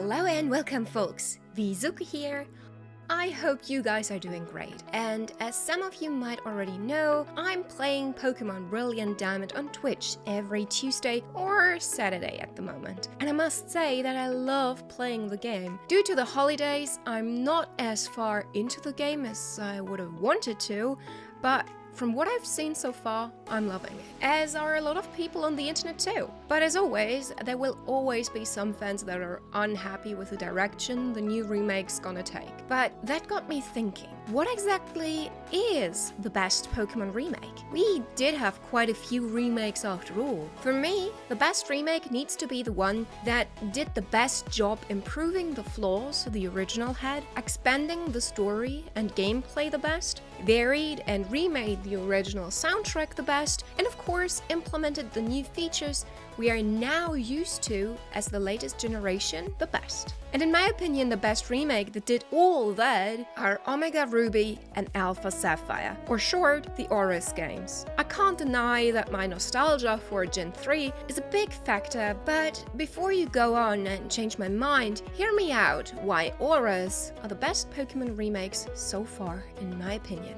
Hello and welcome folks, Wizuko here. I hope you guys are doing great, and as some of you might already know, I'm playing Pokemon Brilliant Diamond on Twitch every Tuesday or Saturday at the moment. And I must say that I love playing the game. Due to the holidays, I'm not as far into the game as I would have wanted to, but from what I've seen so far, I'm loving it, as are a lot of people on the internet too. But as always, there will always be some fans that are unhappy with the direction the new remake's gonna take. But that got me thinking, what exactly is the best Pokemon remake? We did have quite a few remakes after all. For me, the best remake needs to be the one that did the best job improving the flaws the original had, expanding the story and gameplay the best, varied and remade the original soundtrack the best, and of course implemented the new features we are now used to as the latest generation the best. And in my opinion, the best remake that did all that are Omega Ruby and Alpha Sapphire, or short, the ORAS Games. I can't deny that my nostalgia for Gen 3 is a big factor, but before you go on and change my mind, hear me out why ORAS are the best Pokemon remakes so far in my opinion.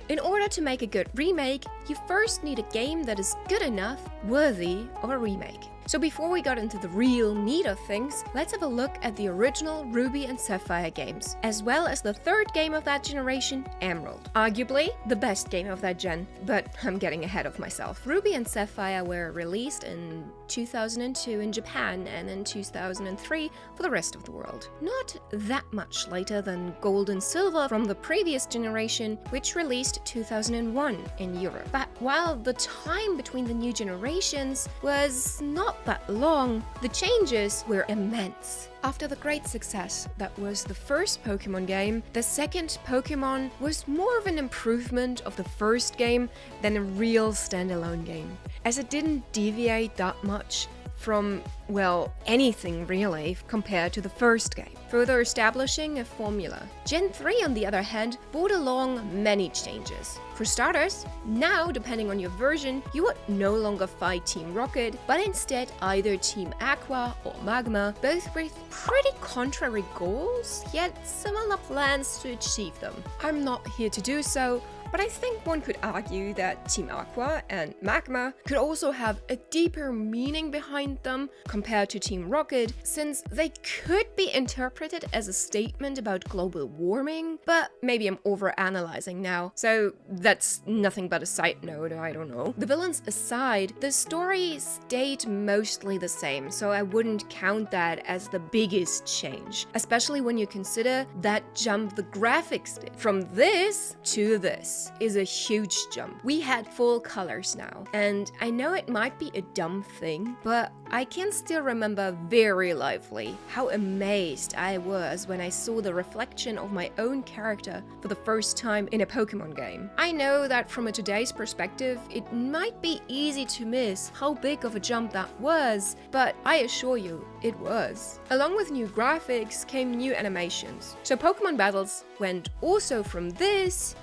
In order to make a good remake, you first need a game that is good enough, worthy of a remake. So before we got into the real meat of things, let's have a look at the original Ruby and Sapphire games, as well as the third game of that generation, Emerald. Arguably, the best game of that gen, but I'm getting ahead of myself. Ruby and Sapphire were released in 2002 in Japan and in 2003 for the rest of the world. Not that much later than Gold and Silver from the previous generation, which released 2001 in Europe. But while the time between the new generations was not that long, the changes were immense. After the great success that was the first Pokemon game, the second Pokemon was more of an improvement of the first game than a real standalone game, as it didn't deviate that much from, well, anything really compared to the first game, further establishing a formula. Gen 3, on the other hand, brought along many changes. For starters, now, depending on your version, you would no longer fight Team Rocket, but instead either Team Aqua or Magma, both with pretty contrary goals, yet similar plans to achieve them. I'm not here to do so, but I think one could argue that Team Aqua and Magma could also have a deeper meaning behind them compared to Team Rocket, since they could be interpreted as a statement about global warming, but maybe I'm overanalyzing now, so that's nothing but a side note, I don't know. The villains aside, the story stayed mostly the same, so I wouldn't count that as the biggest change, especially when you consider that jump the graphics did. From this to this is a huge jump. We had full colors now, and I know it might be a dumb thing, but I can still remember very lively how amazed I was when I saw the reflection of my own character for the first time in a Pokemon game. I know that from a today's perspective, it might be easy to miss how big of a jump that was, but I assure you, it was. Along with new graphics came new animations. So Pokemon battles went also from this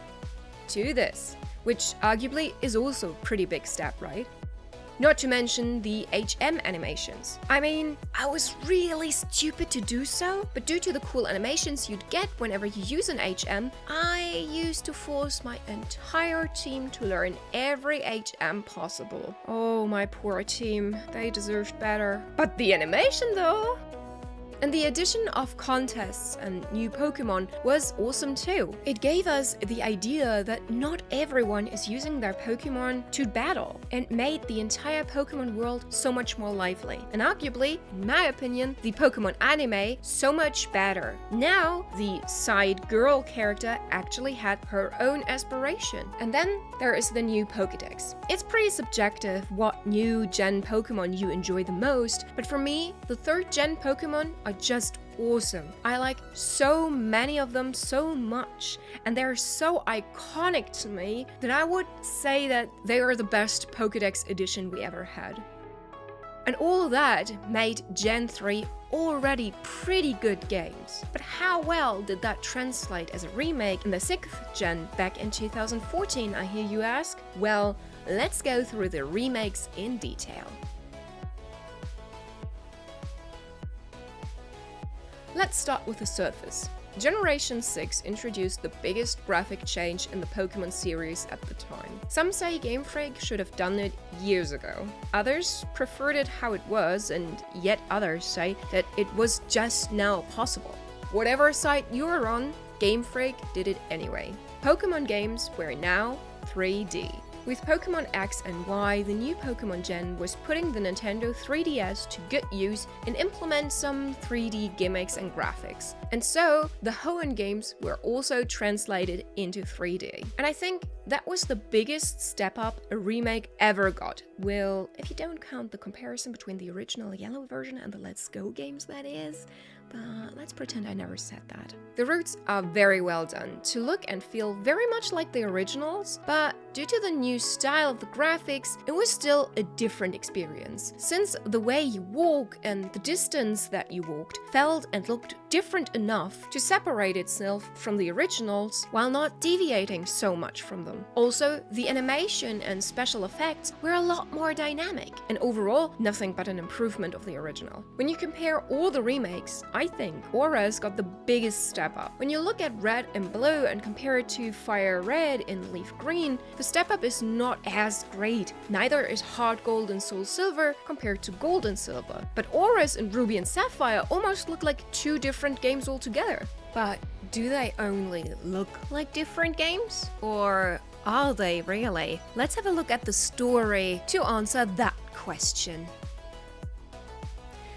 to this, which arguably is also a pretty big step, right? Not to mention the HM animations. I mean, I was really stupid to do so, but due to the cool animations you'd get whenever you use an HM, I used to force my entire team to learn every HM possible. Oh, my poor team, they deserved better. But the animation though! And the addition of contests and new Pokemon was awesome too. It gave us the idea that not everyone is using their Pokemon to battle, and made the entire Pokemon world so much more lively. And arguably, in my opinion, the Pokemon anime so much better. Now, the side girl character actually had her own aspiration. And then there is the new Pokedex. It's pretty subjective what new gen Pokemon you enjoy the most, but for me, the third gen Pokemon are just awesome. I like so many of them so much, and they're so iconic to me that I would say that they are the best Pokédex edition we ever had. And all of that made Gen 3 already pretty good games. But how well did that translate as a remake in the 6th gen back in 2014, I hear you ask? Well, let's go through the remakes in detail. Let's start with the surface. Generation 6 introduced the biggest graphic change in the Pokémon series at the time. Some say Game Freak should have done it years ago. Others preferred it how it was, and yet others say that it was just now possible. Whatever side you're on, Game Freak did it anyway. Pokémon games were now 3D. With Pokémon X and Y, the new Pokémon gen was putting the Nintendo 3DS to good use and implement some 3D gimmicks and graphics. And so, the Hoenn games were also translated into 3D. And I think that was the biggest step up a remake ever got. Well, if you don't count the comparison between the original yellow version and the Let's Go games, that is. But let's pretend I never said that. The roots are very well done, to look and feel very much like the originals, but due to the new style of the graphics, it was still a different experience, since the way you walk and the distance that you walked felt and looked different enough to separate itself from the originals while not deviating so much from them. Also, the animation and special effects were a lot more dynamic, and overall, nothing but an improvement of the original. When you compare all the remakes, I think ORAS got the biggest step up. When you look at Red and Blue and compare it to Fire Red and Leaf Green, the step up is not as great. Neither is Heart Gold and Soul Silver compared to Gold and Silver. But ORAS and Ruby and Sapphire almost look like two different games altogether. But do they only look like different games? Or are they really? Let's have a look at the story to answer that question.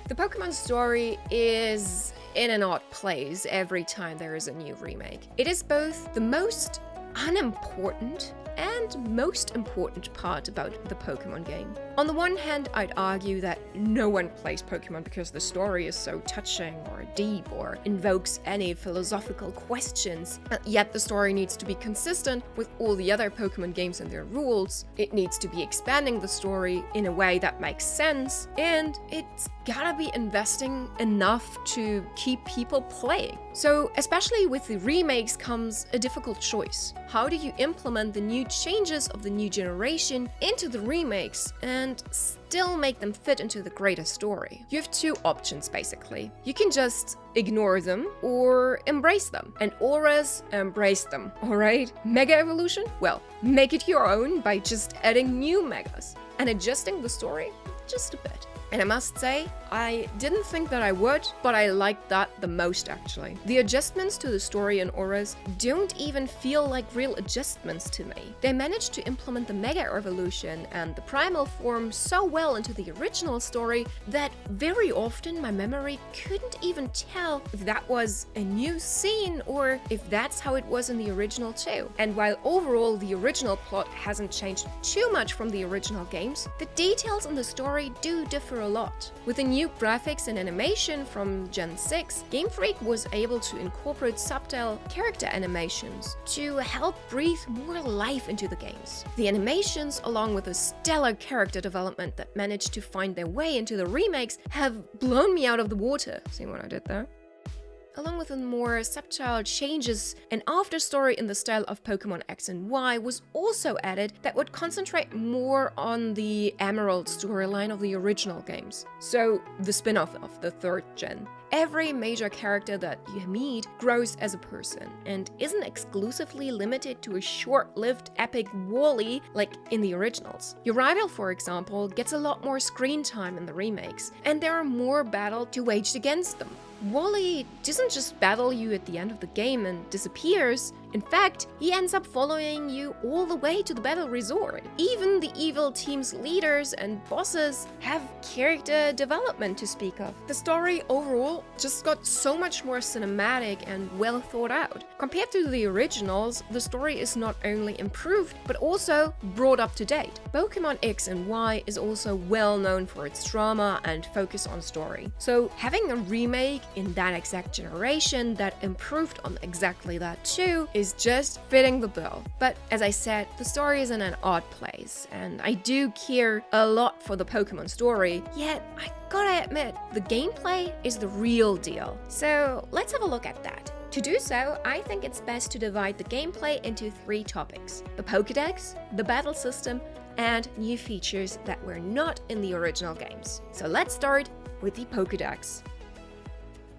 The Pokémon story is in an odd place every time there is a new remake. It is both the most unimportant and most important part about the Pokémon game. On the one hand, I'd argue that no one plays Pokémon because the story is so touching or deep or invokes any philosophical questions, yet the story needs to be consistent with all the other Pokémon games and their rules. It needs to be expanding the story in a way that makes sense, and it's gotta be investing enough to keep people playing. So, especially with the remakes comes a difficult choice. How do you implement the new changes of the new generation into the remakes and still make them fit into the greater story? You have two options basically. You can just ignore them or embrace them. And ORAS embraced them, alright? Mega Evolution? Well, make it your own by just adding new megas and adjusting the story just a bit. And I must say, I didn't think that I would, but I liked that the most actually. The adjustments to the story in ORAS don't even feel like real adjustments to me. They managed to implement the Mega Evolution and the Primal form so well into the original story that very often my memory couldn't even tell if that was a new scene or if that's how it was in the original too. And while overall the original plot hasn't changed too much from the original games, the details in the story do differ a lot. With the new graphics and animation from Gen 6, Game Freak was able to incorporate subtle character animations to help breathe more life into the games. The animations, along with the stellar character development that managed to find their way into the remakes, have blown me out of the water. See what I did there? Along with the more subtle changes, an afterstory in the style of Pokémon X and Y was also added that would concentrate more on the Emerald storyline of the original games. So, the spin-off of the 3rd gen. Every major character that you meet grows as a person and isn't exclusively limited to a short-lived epic Wally like in the originals. Your rival, for example, gets a lot more screen time in the remakes, and there are more battles to wage against them. Wally doesn't just battle you at the end of the game and disappears. In fact, he ends up following you all the way to the battle resort. Even the evil team's leaders and bosses have character development to speak of. The story overall just got so much more cinematic and well thought out. Compared to the originals, the story is not only improved, but also brought up to date. Pokémon X and Y is also well known for its drama and focus on story. So having a remake in that exact generation that improved on exactly that too is just fitting the bill. But as I said, the story is in an odd place, and I do care a lot for the Pokémon story, yet I gotta admit, the gameplay is the real deal. So let's have a look at that. To do so, I think it's best to divide the gameplay into 3 topics: the Pokédex, the battle system, and new features that were not in the original games. So let's start with the Pokédex.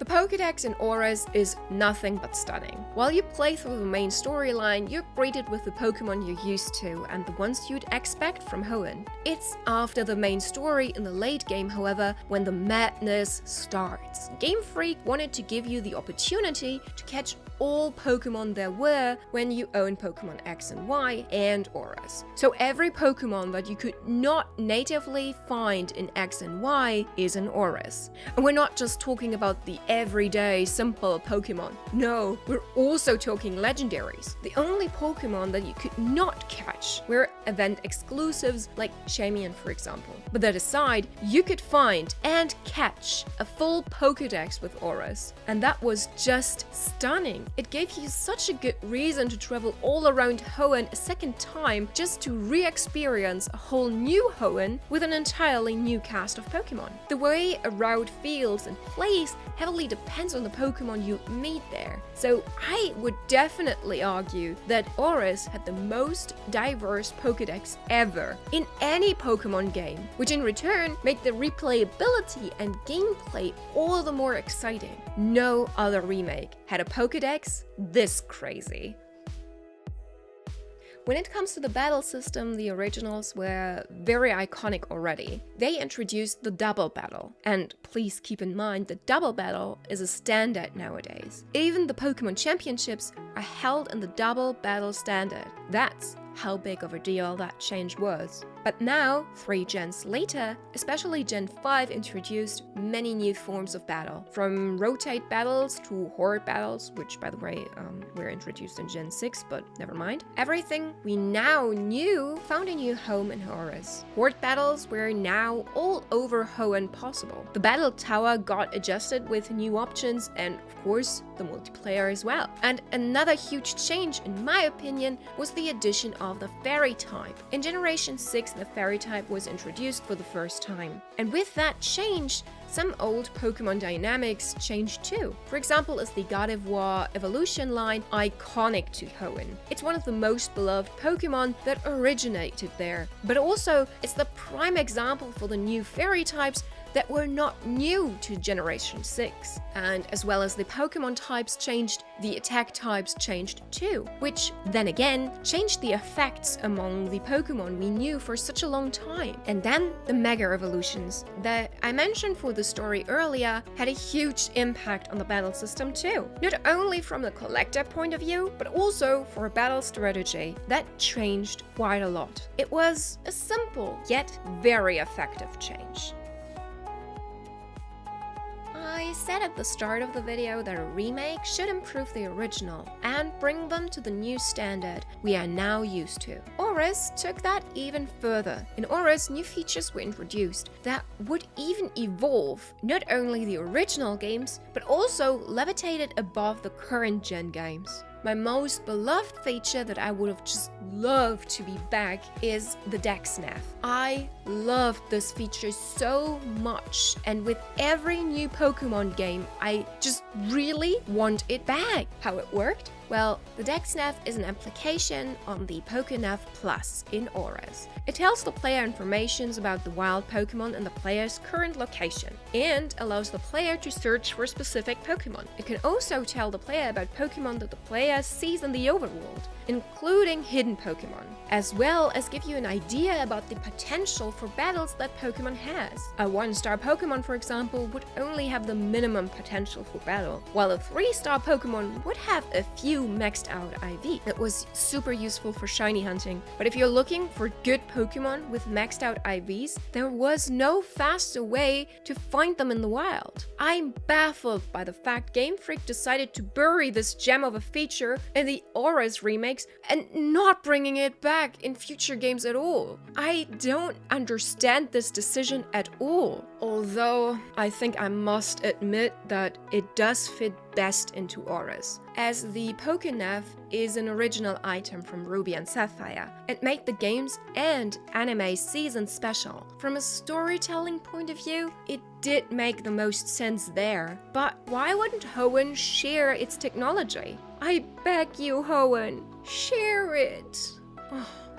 The Pokedex in ORAS is nothing but stunning. While you play through the main storyline, you're greeted with the Pokemon you're used to and the ones you'd expect from Hoenn. It's after the main story in the late game, however, when the madness starts. Game Freak wanted to give you the opportunity to catch all Pokemon there were when you own Pokemon X and Y and ORAS. So every Pokemon that you could not natively find in X and Y is in ORAS. And we're not just talking about the everyday simple Pokemon. No, we're also talking legendaries. The only Pokemon that you could not catch were event exclusives like Shaymian, for example. But that aside, you could find and catch a full Pokedex with ORAS. And that was just stunning. It gave you such a good reason to travel all around Hoenn a second time just to re-experience a whole new Hoenn with an entirely new cast of Pokemon. The way a route feels and plays heavily depends on the Pokemon you meet there. So I would definitely argue that ORAS had the most diverse Pokedex ever in any Pokemon game, which in return made the replayability and gameplay all the more exciting. No other remake had a Pokedex this crazy. When it comes to the battle system, the originals were very iconic already. They introduced the double battle, and please keep in mind that double battle is a standard nowadays. Even the Pokemon Championships are held in the double battle standard. That's how big of a deal that change was. But now, 3 gens later, especially Gen 5 introduced many new forms of battle, from rotate battles to horde battles, which by the way were introduced in Gen 6, but never mind. Everything we now knew found a new home in ORAS. Horde battles were now all over Hoenn possible. The battle tower got adjusted with new options and of course the multiplayer as well. And another huge change in my opinion was the addition of the fairy type. In Generation 6 the fairy type was introduced for the first time. And with that change, some old Pokemon dynamics changed too. For example, is the Gardevoir evolution line iconic to Hoenn. It's one of the most beloved Pokemon that originated there. But also, it's the prime example for the new fairy types that were not new to Generation 6. And as well as the Pokemon types changed, the attack types changed too, which then again changed the effects among the Pokemon we knew for such a long time. And then the Mega Evolutions that I mentioned for the story earlier had a huge impact on the battle system too. Not only from the collector point of view, but also for battle strategy. That changed quite a lot. It was a simple yet very effective change. I said at the start of the video that a remake should improve the original and bring them to the new standard we are now used to. ORAS took that even further. In ORAS, new features were introduced that would even evolve not only the original games, but also levitated above the current gen games. My most beloved feature that I would have just loved to be back is the Dex Nav. I loved this feature so much, and with every new Pokemon game, I just really want it back. How it worked? Well, the Dex Nav is an application on the Pokenav Plus in ORAS. It tells the player information about the wild Pokemon in the player's current location, and allows the player to search for specific Pokemon. It can also tell the player about Pokemon that the player sees in the overworld, including hidden Pokemon, as well as give you an idea about the potential for battles that Pokemon has. A 1-star Pokemon, for example, would only have the minimum potential for battle, while a 3-star Pokemon would have a few maxed out IV. It was super useful for shiny hunting, but if you're looking for good Pokemon with maxed out IVs, there was no faster way to find them in the wild. I'm baffled by the fact Game Freak decided to bury this gem of a feature in the ORAS remakes and not bringing it back in future games at all. I don't understand this decision at all, although I think I must admit that it does fit best into ORAS, as the Pokenav is an original item from Ruby and Sapphire. It made the games and anime season special. From a storytelling point of view, it did make the most sense there. But why wouldn't Hoenn share its technology? I beg you, Hoenn, share it.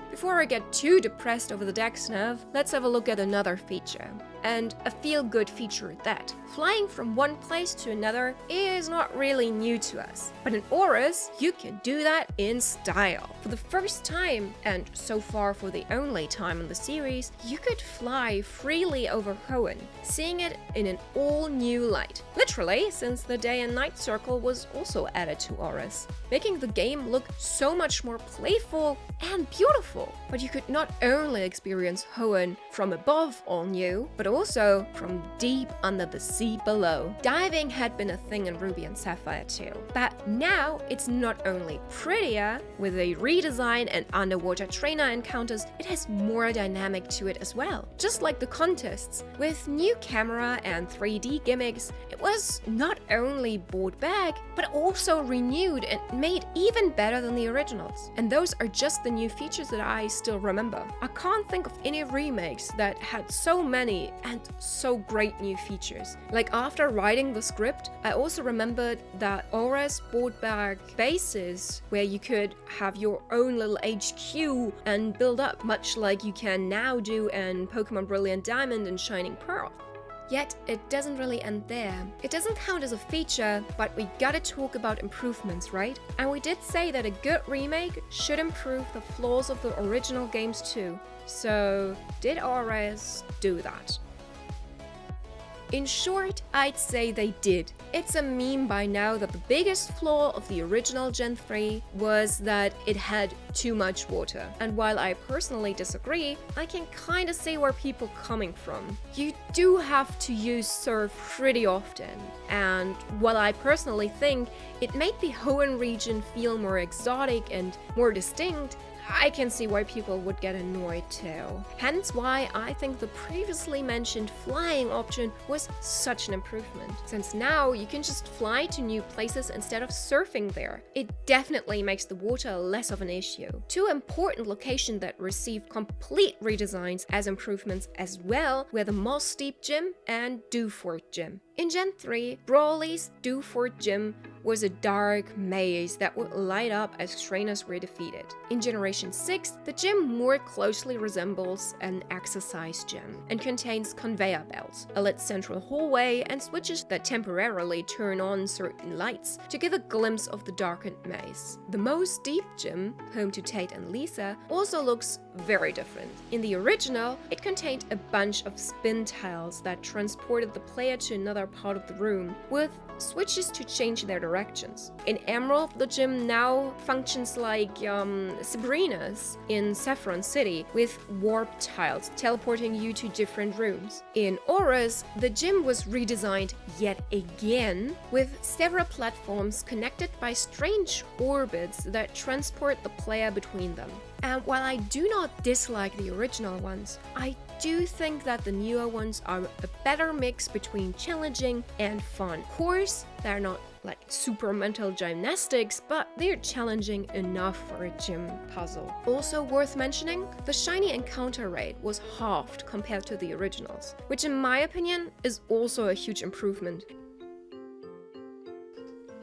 Before I get too depressed over the Dex Nav, let's have a look at another feature. and a feel-good feature at that. Flying from one place to another is not really new to us, but in ORAS, you can do that in style. For the first time, and so far for the only time in the series, you could fly freely over Hoenn, seeing it in an all-new light. Literally, since the day and night circle was also added to ORAS, making the game look so much more playful and beautiful. But you could not only experience Hoenn from above all new, but also from deep under the sea below. Diving had been a thing in Ruby and Sapphire too, but now it's not only prettier, with a redesign and underwater trainer encounters, it has more dynamic to it as well. Just like the contests, with new camera and 3D gimmicks, it was not only brought back, but also renewed and made even better than the originals. And those are just the new features that I still remember. I can't think of any remakes that had so many and so great new features. Like after writing the script, I also remembered that ORAS brought back bases where you could have your own little HQ and build up, much like you can now do in Pokémon Brilliant Diamond and Shining Pearl. Yet, it doesn't really end there. It doesn't count as a feature, but we gotta talk about improvements, right? And we did say that a good remake should improve the flaws of the original games too. So, did ORAS do that? In short, I'd say they did. It's a meme by now that the biggest flaw of the original Gen 3 was that it had too much water. And while I personally disagree, I can kinda see where people are coming from. You do have to use Surf pretty often, and while I personally think it made the Hoenn region feel more exotic and more distinct, I can see why people would get annoyed too. Hence why I think the previously mentioned flying option was such an improvement, since now you can just fly to new places instead of surfing there. It definitely makes the water less of an issue. Two important locations that received complete redesigns as improvements as well were the Moss Deep Gym and Dewford Gym. In Gen 3, Brawley's Dewford Gym was a dark maze that would light up as trainers were defeated. In Generation 6, the gym more closely resembles an exercise gym and contains conveyor belts, a lit central hallway, and switches that temporarily turn on certain lights to give a glimpse of the darkened maze. The Moss Deep Gym, home to Tate and Lisa, also looks very different. In the original, it contained a bunch of spin tiles that transported the player to another part of the room, with switches to change their directions. In Emerald, the gym now functions like Sabrina's in Saffron City, with warp tiles teleporting you to different rooms. In ORAS, the gym was redesigned yet again, with several platforms connected by strange orbits that transport the player between them. And while I do not dislike the original ones, I do think that the newer ones are a better mix between challenging and fun. Of course, they're not like super mental gymnastics, but they're challenging enough for a gym puzzle. Also worth mentioning, the shiny encounter rate was halved compared to the originals, which in my opinion is also a huge improvement.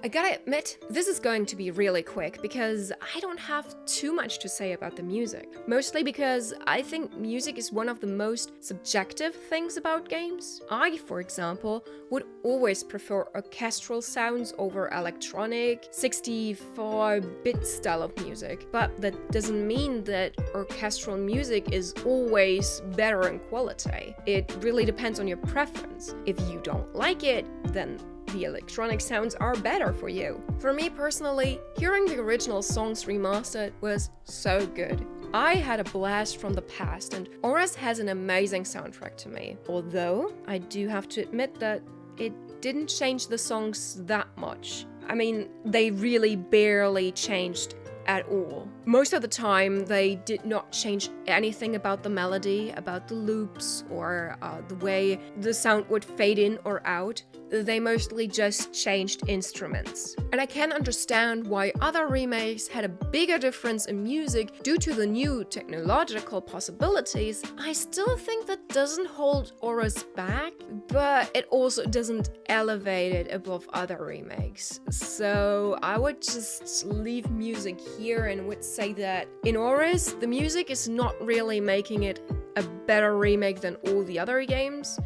I gotta admit, this is going to be really quick because I don't have too much to say about the music. Mostly because I think music is one of the most subjective things about games. I, for example, would always prefer orchestral sounds over electronic, 64-bit style of music. But that doesn't mean that orchestral music is always better in quality. It really depends on your preference. If you don't like it, then the electronic sounds are better for you. For me personally, hearing the original songs remastered was so good. I had a blast from the past, and ORAS has an amazing soundtrack to me. Although, I do have to admit that it didn't change the songs that much. I mean, they really barely changed at all. Most of the time, they did not change anything about the melody, about the loops, or the way the sound would fade in or out. They mostly just changed instruments. And I can understand why other remakes had a bigger difference in music due to the new technological possibilities. I still think that doesn't hold ORAS back, but it also doesn't elevate it above other remakes. So I would just leave music here and would say that in ORAS, the music is not really making it a better remake than all the other games,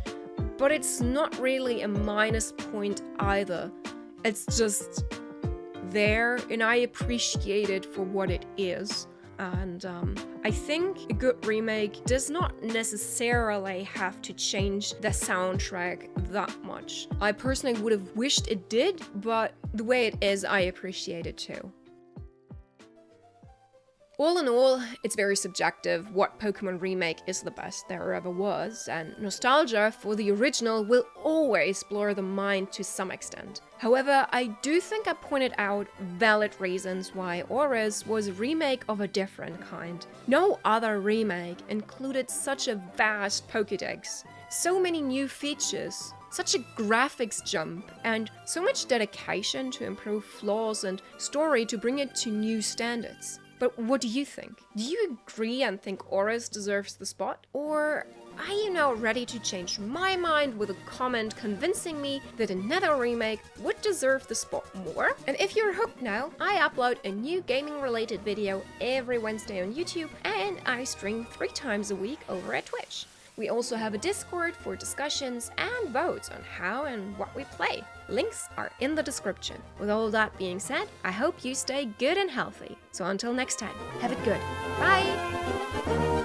but it's not really a minus point either. It's just there, and I appreciate it for what it is. And I think a good remake does not necessarily have to change the soundtrack that much. I personally would have wished it did, but the way it is, I appreciate it too. All in all, it's very subjective what Pokémon Remake is the best there ever was, and nostalgia for the original will always blur the mind to some extent. However, I do think I pointed out valid reasons why ORAS was a remake of a different kind. No other remake included such a vast Pokédex, so many new features, such a graphics jump, and so much dedication to improve flaws and story to bring it to new standards. But what do you think? Do you agree and think ORAS deserves the spot? Or are you now ready to change my mind with a comment convincing me that another remake would deserve the spot more? And if you're hooked now, I upload a new gaming related video every Wednesday on YouTube, and I stream 3 times a week over at Twitch. We also have a Discord for discussions and votes on how and what we play. Links are in the description. With all that being said, I hope you stay good and healthy. So until next time, have it good. Bye!